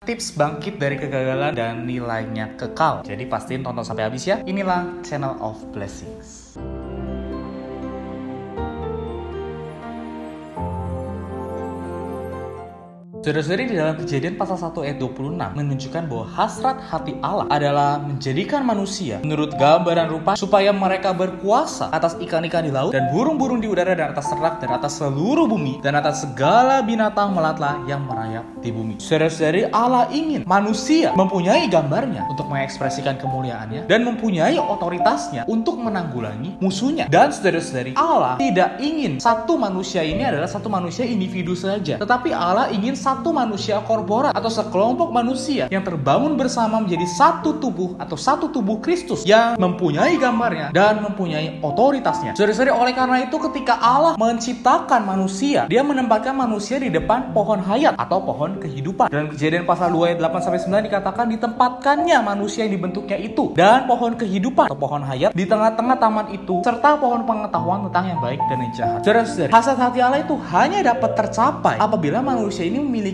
tips bangkit dari kegagalan dan nilainya kekal. Jadi pastiin tonton sampai habis ya. Inilah Channel of Blessings. Saudara-saudari, di dalam Kejadian pasal 1 ayat 26 menunjukkan bahwa hasrat hati Allah adalah menjadikan manusia menurut gambaran rupa supaya mereka berkuasa atas ikan-ikan di laut dan burung-burung di udara dan atas ternak dan atas seluruh bumi dan atas segala binatang melata yang merayap di bumi. Saudara-saudari, Allah ingin manusia mempunyai gambarnya untuk mengekspresikan kemuliaannya dan mempunyai otoritasnya untuk menanggulangi musuhnya. Dan saudara-saudari, Allah tidak ingin satu manusia ini adalah satu manusia individu saja, tetapi Allah ingin satu manusia korporat atau sekelompok manusia yang terbangun bersama menjadi satu tubuh atau satu tubuh Kristus yang mempunyai gambarnya dan mempunyai otoritasnya. Saudara-saudari, oleh karena itu ketika Allah menciptakan manusia, Dia menempatkan manusia di depan pohon hayat atau pohon kehidupan. Dalam Kejadian pasal 2 ayat 8-9 dikatakan ditempatkannya manusia yang dibentuknya itu dan pohon kehidupan atau pohon hayat di tengah-tengah taman itu serta pohon pengetahuan tentang yang baik dan yang jahat. Saudara-saudari, hasrat hati Allah itu hanya dapat tercapai apabila manusia ini memiliki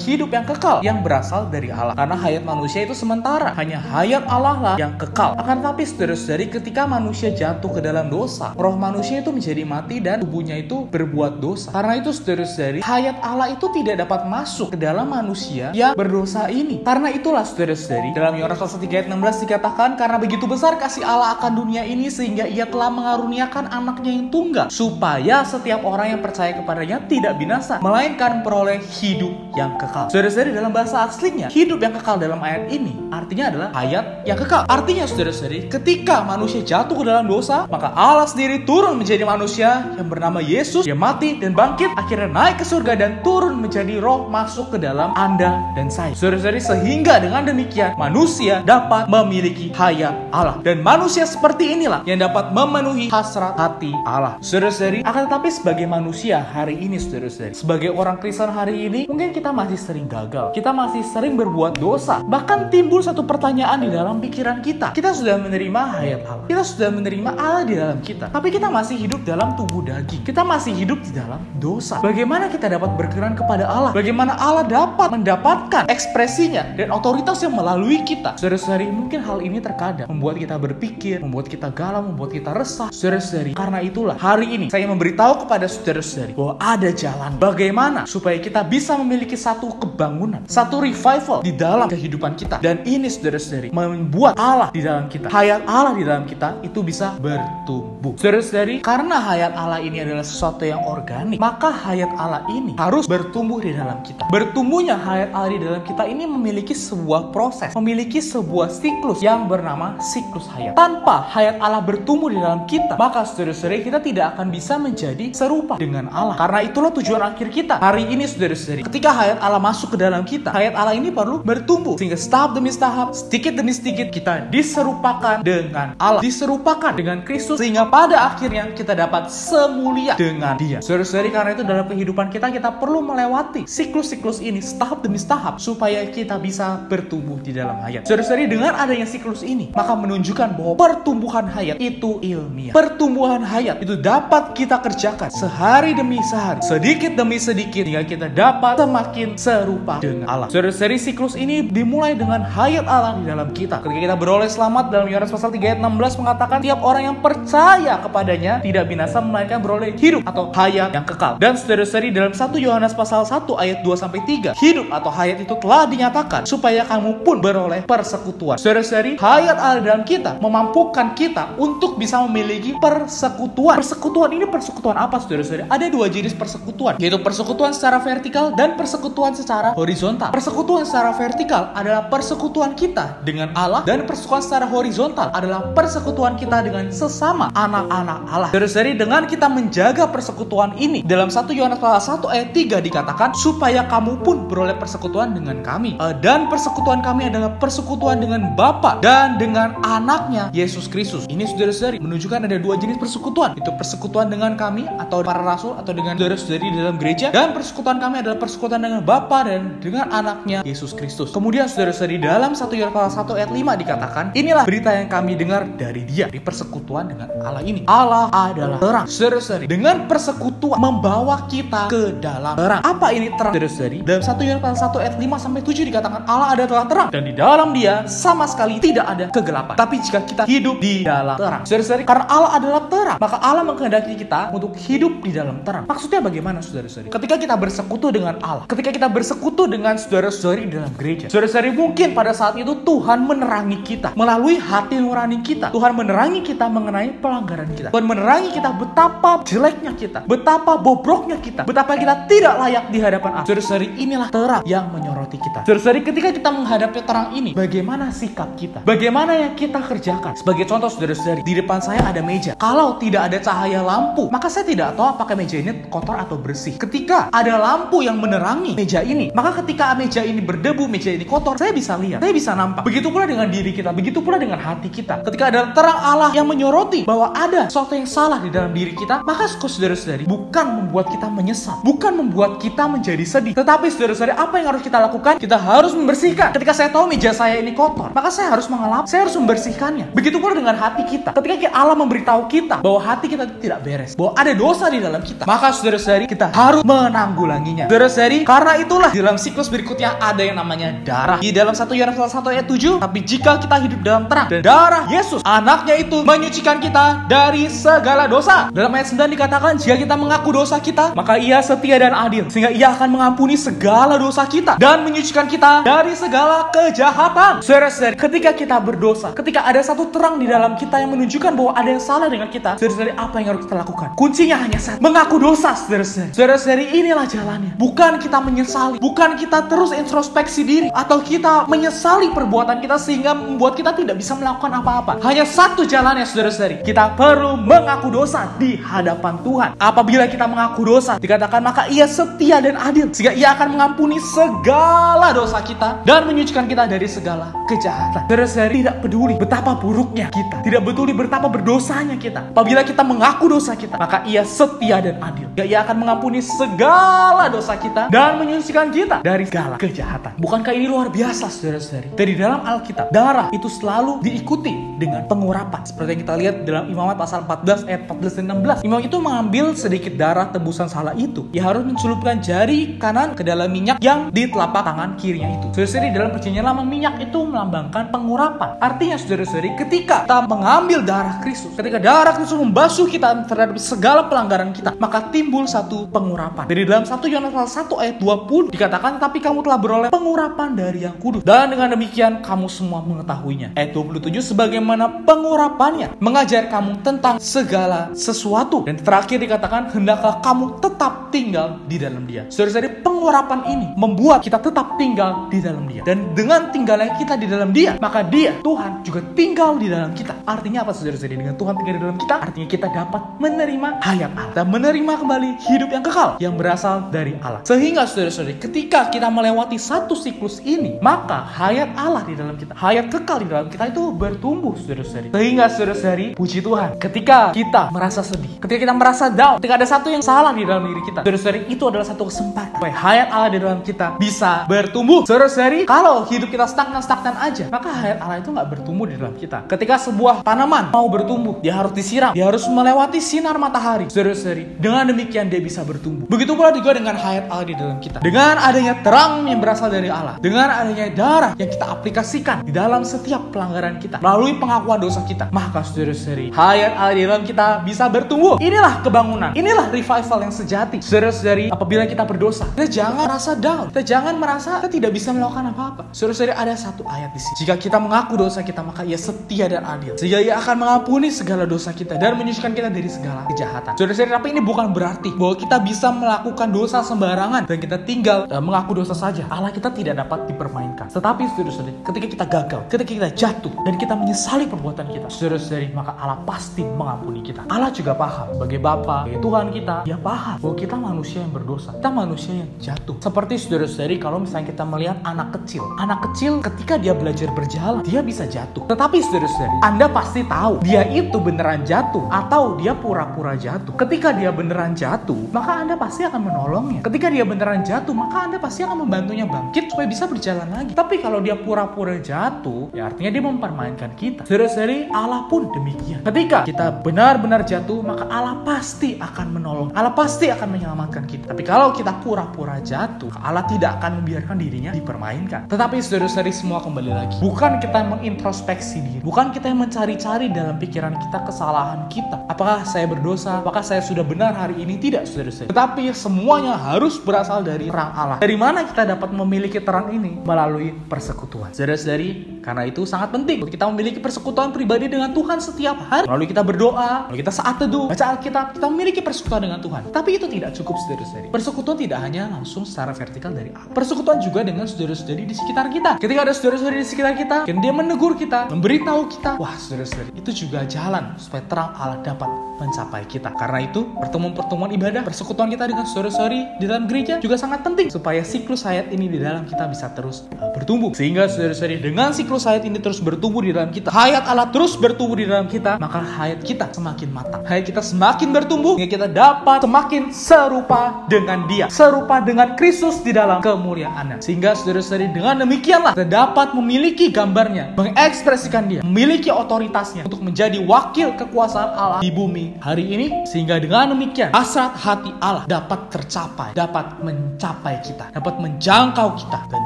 hidup yang kekal yang berasal dari Allah. Karena hayat manusia itu sementara, hanya hayat Allah lah yang kekal. Akan tetapi saudara-saudari, ketika manusia jatuh ke dalam dosa, roh manusia itu menjadi mati dan tubuhnya itu berbuat dosa. Karena itu saudara-saudari, hayat Allah itu tidak dapat masuk ke dalam manusia yang berdosa ini. Karena itulah saudara-saudari, dalam Yohanes pasal 3 ayat 16 dikatakan, karena begitu besar kasih Allah akan dunia ini sehingga Ia telah mengaruniakan anaknya yang tunggal, supaya setiap orang yang percaya kepadanya tidak binasa, melainkan peroleh hidup yang kekal. Saudara-saudari, dalam bahasa aslinya, hidup yang kekal dalam ayat ini artinya adalah hayat yang kekal. Artinya saudara-saudari, ketika manusia jatuh ke dalam dosa, maka Allah sendiri turun menjadi manusia yang bernama Yesus. Dia mati dan bangkit, akhirnya naik ke surga dan turun menjadi roh masuk ke dalam Anda dan saya. Saudara-saudari, sehingga dengan demikian manusia dapat memiliki hayat Allah. Dan manusia seperti inilah yang dapat memenuhi hasrat hati Allah. Saudara-saudari, akan tetapi sebagai manusia hari ini, saudara-saudari, sebagai orang Kristen hari ini, mungkin kita masih sering gagal. Kita masih sering berbuat dosa. Bahkan timbul satu pertanyaan di dalam pikiran kita. Kita sudah menerima hayat Allah. Kita sudah menerima Allah di dalam kita. Tapi kita masih hidup dalam tubuh daging. Kita masih hidup di dalam dosa. Bagaimana kita dapat berkenan kepada Allah? Bagaimana Allah dapat mendapatkan ekspresinya dan otoritasnya melalui kita? Saudara-saudari, mungkin hal ini terkadang membuat kita berpikir, membuat kita galau, membuat kita resah. Saudara-saudari, karena itulah hari ini saya memberitahu kepada saudara-saudari bahwa ada jalan bagaimana supaya kita bisa memiliki satu kebangunan, satu revival di dalam kehidupan kita. Dan ini saudara-saudari membuat Allah di dalam kita, hayat Allah di dalam kita itu bisa bertumbuh. Saudara-saudari, karena hayat Allah ini adalah sesuatu yang organik, maka hayat Allah ini harus bertumbuh di dalam kita. Bertumbuhnya hayat Allah di dalam kita ini memiliki sebuah proses, memiliki sebuah siklus yang bernama siklus hayat. Tanpa hayat Allah bertumbuh di dalam kita, maka saudara-saudari, kita tidak akan bisa menjadi serupa dengan Allah. Karena itulah tujuan akhir kita hari ini, saudara-saudari. Ketika hayat Allah masuk ke dalam kita, hayat Allah ini perlu bertumbuh sehingga tahap demi tahap, sedikit demi sedikit kita diserupakan dengan Allah, diserupakan dengan Kristus, sehingga pada akhirnya kita dapat semulia dengan Dia. Saudara-saudari, karena itu dalam kehidupan kita perlu melewati siklus-siklus ini tahap demi tahap supaya kita bisa bertumbuh di dalam hayat. Saudara-saudari, dengan adanya siklus ini maka menunjukkan bahwa pertumbuhan hayat itu ilmiah. Pertumbuhan hayat itu dapat kita kerjakan sehari demi sehari, sedikit demi sedikit, hingga kita dapat semakin serupa dengan Allah. Saudara-saudari, siklus ini dimulai dengan hayat Allah di dalam kita. Ketika kita beroleh selamat, dalam Yohanes pasal 3 ayat 16 mengatakan tiap orang yang percaya kepadanya tidak binasa melainkan beroleh hidup atau hayat yang kekal. Dan saudara-saudari, dalam 1 Yohanes pasal 1 ayat 2-3, hidup atau hayat itu telah dinyatakan supaya kamu pun beroleh persekutuan. Saudara-saudari, hayat Allah dalam kita memampukan kita untuk bisa memiliki persekutuan. Persekutuan ini persekutuan apa, saudara-saudari? Ada dua jenis persekutuan, yaitu persekutuan secara vertikal dan persekutuan secara horizontal. Persekutuan secara vertikal adalah persekutuan kita dengan Allah, dan persekutuan secara horizontal adalah persekutuan kita dengan sesama anak-anak Allah. Saudara-saudari, dengan kita menjaga persekutuan ini, dalam 1 Yohanes pasal 1 ayat 3 dikatakan supaya kamu pun beroleh persekutuan dengan kami, dan persekutuan kami adalah persekutuan dengan Bapa dan dengan anaknya Yesus Kristus. Ini saudara-saudari menunjukkan ada dua jenis persekutuan, itu persekutuan dengan kami atau para rasul atau dengan saudara-saudari di dalam gereja, dan persekutuan kami adalah persekutuan persekutuan dengan Bapa dan dengan anaknya Yesus Kristus. Kemudian saudara-saudari, dalam 1 Yohanes 1 ayat 5 dikatakan, inilah berita yang kami dengar dari Dia, di persekutuan dengan Allah ini. Allah adalah terang. Saudara-saudari, dengan persekutuan membawa kita ke dalam terang. Apa ini terang, saudara-saudari? Dalam 1 Yohanes 1 ayat 5 sampai 7 dikatakan Allah adalah terang dan di dalam Dia sama sekali tidak ada kegelapan. Tapi jika kita hidup di dalam terang, saudara-saudari, karena Allah adalah terang, maka Allah menghendaki kita untuk hidup di dalam terang. Maksudnya bagaimana, saudara-saudari? Ketika kita bersekutu dengan Allah, ketika kita bersekutu dengan saudara-saudari di dalam gereja, saudara-saudari, mungkin pada saat itu Tuhan menerangi kita melalui hati nurani kita. Tuhan menerangi kita mengenai pelanggaran kita. Tuhan menerangi kita betapa jeleknya kita, betapa bobroknya kita, betapa kita tidak layak di hadapan Allah. Saudara-saudari, inilah terang yang menyoroti kita. Saudara-saudari, ketika kita menghadapi terang ini, bagaimana sikap kita? Bagaimana yang kita kerjakan? Sebagai contoh, saudara-saudari, di depan saya ada meja. Kalau tidak ada cahaya lampu, maka saya tidak tahu apakah meja ini kotor atau bersih. Ketika ada lampu yang menerangi meja ini, maka ketika meja ini berdebu, meja ini kotor, saya bisa lihat, saya bisa nampak. Begitu pula dengan diri kita, begitu pula dengan hati kita. Ketika ada terang Allah yang menyoroti bahwa ada sesuatu yang salah di dalam diri kita, maka saudara-saudari, bukan membuat kita menyesal, bukan membuat kita menjadi sedih, tetapi saudara-saudari, apa yang harus kita lakukan? Kita harus membersihkan. Ketika saya tahu meja saya ini kotor, maka saya harus mengelap, saya harus membersihkannya. Begitu pula dengan hati kita. Ketika Allah memberitahu kita bahwa hati kita tidak beres, bahwa ada dosa di dalam kita, maka saudara-saudari, kita harus menanggulanginya. Saudara-saudari, karena itulah di dalam siklus berikutnya ada yang namanya darah. Di dalam 1 Yohanes 1 ayat 7, tapi jika kita hidup dalam terang dan darah Yesus, anaknya itu menyucikan kita dari segala dosa. Dalam ayat 9 dikatakan, jika kita mengaku dosa kita, maka Ia setia dan adil, sehingga Ia akan mengampuni segala dosa kita dan menyucikan kita dari segala kejahatan. Saudara-saudari, ketika kita berdosa, ketika ada satu terang di dalam kita yang menunjukkan bahwa ada yang salah dengan kita, saudara-saudari, apa yang harus kita lakukan? Kuncinya hanya satu, mengaku dosa, saudara-saudari. Saudara-saudari, inilah jalannya. Bukan kita menyesali, bukan kita terus introspeksi diri, atau kita menyesali perbuatan kita sehingga membuat kita tidak bisa melakukan apa-apa. Hanya satu jalannya, saudara-saudari. Kita perlu mengaku dosa di hadapan Tuhan. Apabila kita mengaku dosa, dikatakan maka Ia setia dan adil, sehingga Ia akan mengampuni segala dosa kita dan menyucikan kita dari segala kejahatan. Saudara-saudari, tidak peduli betapa buruknya kita, tidak peduli betapa berdosanya kita. Apabila kita mengaku dosa kita, maka Ia setia dan adil. Ia akan mengampuni segala dosa kita dan menyucikan kita dari segala kejahatan. Bukankah ini luar biasa, saudara-saudari? Dari dalam Alkitab, darah itu selalu diikuti dengan pengurapan. Seperti yang kita lihat dalam Imamat pasal 14 ayat 14 dan 16. Imam itu mengambil sedikit darah tebusan salah itu. Ia harus mencelupkan jari kanan ke dalam minyak yang di telapak tangan kirinya itu. Saudara-saudari, dalam perjanjian lama, minyak itu melambangkan pengurapan. Artinya, saudara-saudari, ketika kita mengambil darah Kristus, ketika darah Kristus membasuh kita terhadap segala pelanggaran kita, maka timbul satu pengurapan. Dari dalam 1 Yohanes 1 ayat 20 dikatakan, tetapi kamu telah beroleh pengurapan dari Yang Kudus, dan dengan demikian kamu semua mengetahuinya. Ayat 27, sebagaimana pengurapannya mengajar kamu tentang segala sesuatu. Dan terakhir dikatakan, hendaklah kamu tetap tinggal di dalam Dia. Saudara-saudari, pengurapan ini membuat kita tetap tinggal di dalam Dia. Dan dengan tinggalnya kita di dalam Dia, maka Dia, Tuhan, juga tinggal di dalam kita. Artinya apa, saudara-saudari? Dengan Tuhan tinggal di dalam kita, artinya kita dapat menerima hayat Allah dan menerima kembali hidup yang kekal yang berasal dari Allah. Sehingga, saudara-saudari, ketika kita melewati satu siklus ini, maka hayat Allah di dalam kita, hayat kekal di dalam kita itu bertumbuh, saudara-saudari. Sehingga, saudara-saudari, puji Tuhan, ketika kita merasa sedih, ketika kita merasa down, ketika ada satu yang salah di dalam diri kita, saudara-saudari, itu adalah satu kesempatan supaya hayat Allah di dalam kita bisa bertumbuh. Saudara-saudari, kalau hidup kita stagnan aja, maka hayat Allah itu nggak bertumbuh di dalam kita. Ketika sebuah tanaman mau bertumbuh, dia harus disiram, dia harus melewati sinar matahari. Saudara-saudari, dengan demikian dia bisa bertumbuh. Begitu pula juga dengan hayat Allah di dalam kita. Dengan adanya terang yang berasal dari Allah, dengan adanya darah yang kita aplikasikan di dalam setiap pelanggaran kita melalui pengakuan dosa kita, maka saudara-saudari, hayat Allah di dalam kita bisa bertumbuh. Inilah kebangunan, inilah revival yang sejati. Saudara-saudari, apabila kita berdosa, kita jangan merasa down, kita jangan merasa kita tidak bisa melakukan apa-apa. Saudara-saudari, ada satu ayat di sini. Jika kita mengaku dosa kita, maka Ia setia dan adil, sehingga Ia akan mengampuni segala dosa kita dan menyucikan kita dari segala kejahatan. Saudara-saudari, tapi ini bukan berarti bahwa kita bisa melakukan dosa sembarangan dan kita tinggal mengaku dosa saja. Allah kita tidak dapat dipermainkan. Tetapi saudara-saudari, ketika kita gagal, ketika kita jatuh dan kita menyesali perbuatan kita, saudara-saudari, maka Allah pasti mengampuni kita. Allah juga paham sebagai Bapa, sebagai Tuhan kita, Dia paham bahwa kita manusia yang berdosa, kita manusia yang jatuh. Seperti saudara-saudari, kalau misalnya kita melihat anak kecil ketika dia belajar berjalan, dia bisa jatuh. Tetapi saudara-saudari, Anda Anda pasti tahu dia itu beneran jatuh atau dia pura-pura jatuh. Ketika dia beneran jatuh, maka Anda pasti akan menolongnya. Ketika dia beneran jatuh, maka Anda pasti akan membantunya bangkit supaya bisa berjalan lagi. Tapi kalau dia pura-pura jatuh, ya artinya dia mempermainkan kita. Saudara-saudari, Allah pun demikian. Ketika kita benar-benar jatuh, maka Allah pasti akan menolong. Allah pasti akan menyelamatkan kita. Tapi kalau kita pura-pura jatuh, Allah tidak akan membiarkan dirinya dipermainkan. Tetapi saudara-saudari, semua kembali lagi. Bukan kita mengintrospeksi diri. Bukan kita yang mencari-cari dalam pikiran kita kesalahan kita. Apakah saya berdosa? Apakah saya sudah benar hari ini? Tidak, saudara-saudari. Tetapi semuanya harus berasal dari terang Allah. Dari mana kita dapat memiliki terang ini? Melalui persekutuan. Saudara-saudari, karena itu sangat penting untuk kita memiliki persekutuan pribadi dengan Tuhan setiap hari. Melalui kita berdoa, melalui kita saat teduh, baca Alkitab, kita memiliki persekutuan dengan Tuhan. Tapi itu tidak cukup, saudara-saudari. Persekutuan tidak hanya langsung secara vertikal dari Allah. Persekutuan juga dengan saudara-saudari di sekitar kita. Ketika ada saudara-saudari di sekitar kita, dan dia menegur kita, memberitahu kita, wah saudara-saudari, itu juga jalan supaya terang Allah dapat mencapai kita. Karena itu, pertemuan-pertemuan ibadah, persekutuan kita dengan saudara-saudari di dalam gereja juga sangat penting supaya siklus hayat ini di dalam kita bisa terus bertumbuh. Sehingga saudara-saudari, dengan siklus hayat ini terus bertumbuh di dalam kita, hayat Allah terus bertumbuh di dalam kita, maka hayat kita semakin matang. Hayat kita semakin bertumbuh, sehingga kita dapat semakin serupa dengan Dia, serupa dengan Kristus di dalam kemuliaannya. Sehingga saudara-saudari, dengan demikianlah kita dapat memiliki gambarnya, mengekspresikan Dia, memiliki otoritasnya untuk menjadi wakil kekuasaan Allah di bumi hari ini. Sehingga dengan demikian hasrat hati Allah dapat tercapai, dapat mencapai kita, dapat menjangkau kita, dan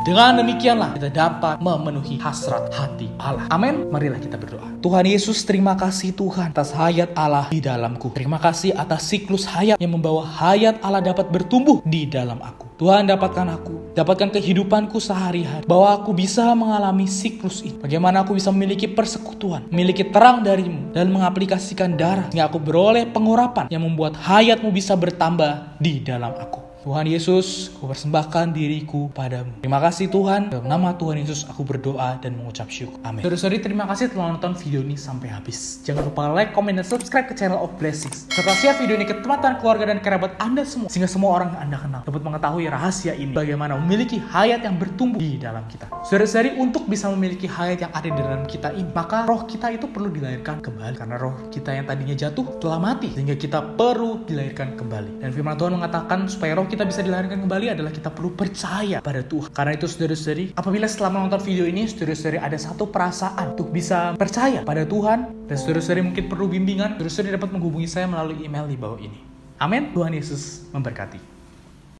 dengan demikianlah kita dapat memenuhi hasrat hati Allah. Amin. Marilah kita berdoa. Tuhan Yesus, terima kasih Tuhan atas hayat Allah di dalamku. Terima kasih atas siklus hayat yang membawa hayat Allah dapat bertumbuh di dalam aku. Tuhan, dapatkan kehidupanku sehari-hari, bahwa aku bisa mengalami siklus ini. Bagaimana aku bisa memiliki persekutuan, memiliki terang darimu, dan mengaplikasikan darah, sehingga aku beroleh pengurapan yang membuat hayatmu bisa bertambah di dalam aku. Tuhan Yesus, aku persembahkan diriku padamu. Terima kasih Tuhan. Dalam nama Tuhan Yesus aku berdoa dan mengucap syukur. Amin. Saudara-saudari, terima kasih telah nonton video ini sampai habis. Jangan lupa like, comment, dan subscribe ke channel of Blessings. Serta share video ini ke teman-teman, keluarga, dan kerabat Anda semua, sehingga semua orang yang Anda kenal dapat mengetahui rahasia ini, bagaimana memiliki hayat yang bertumbuh di dalam kita. Saudara-saudari, untuk bisa memiliki hayat yang ada di dalam kita ini, maka roh kita itu perlu dilahirkan kembali. Karena roh kita yang tadinya jatuh telah mati, sehingga kita perlu dilahirkan kembali. Dan firman Tuhan mengatakan supaya roh kita bisa dilahirkan kembali adalah kita perlu percaya pada Tuhan. Karena itu saudara-saudari, apabila setelah menonton video ini, saudara-saudari ada satu perasaan untuk bisa percaya pada Tuhan, dan saudara-saudari mungkin perlu bimbingan, saudara-saudari dapat menghubungi saya melalui email di bawah ini. Amin. Tuhan Yesus memberkati.